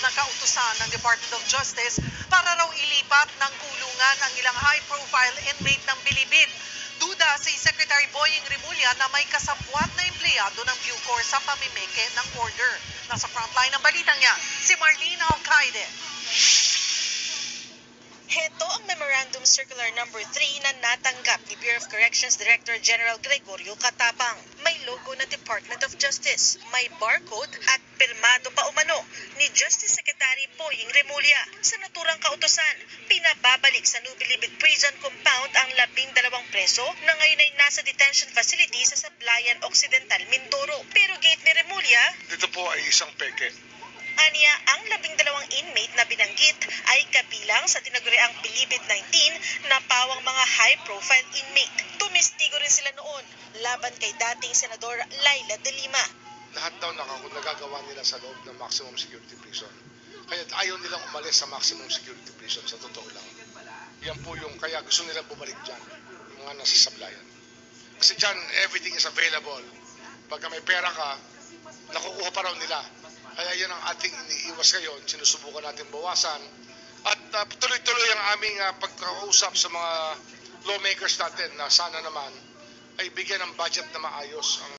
na kautusan ng Department of Justice para raw ilipat ng kulungan ang ilang high-profile inmate ng Bilibid. Duda si Secretary Boying Rimulya na may kasabwat na empleyado ng Bucor sa pamimeke ng order. Nasa frontline ng balitang niya, si Marlene Alcaide. Heto ang Memorandum Circular No. 3 na natanggap ni Bureau of Corrections Director General Gregorio Catapang. May logo ng Department of Justice, may barcode at pirmado pa umano ni Justice Secretary Boying Rimulya. Sa naturang kautusan, pinababalik sa New Bilibid Prison Compound ang 12 preso na ngayon ay nasa detention facility sa Sablayan Occidental, Mindoro. Pero gate ni Rimulya, dito po ay isang peke. aniya, ang 12 inmate na binanggit ay kabilang sa tinaguriang Bilibid 19 na pawang mga high-profile inmate. Tumistigo rin sila noon laban kay dating Senador Laila De Lima. Lahat daw nagagawa nila sa loob ng maximum security prison. Kaya ayaw nilang umalis sa maximum security prison, sa totoo lang. Yan po yung kaya gusto nilang bumalik dyan, yung mga nasa Sablayan. Kasi dyan, everything is available. Pagka may pera ka, nakukuha pa raw nila. Kaya yan ang ating iniiwas ngayon, sinusubukan natin bawasan. At tuloy-tuloy ang aming pagkausap sa mga lawmakers natin na sana naman ay bigyan ng budget na maayos ang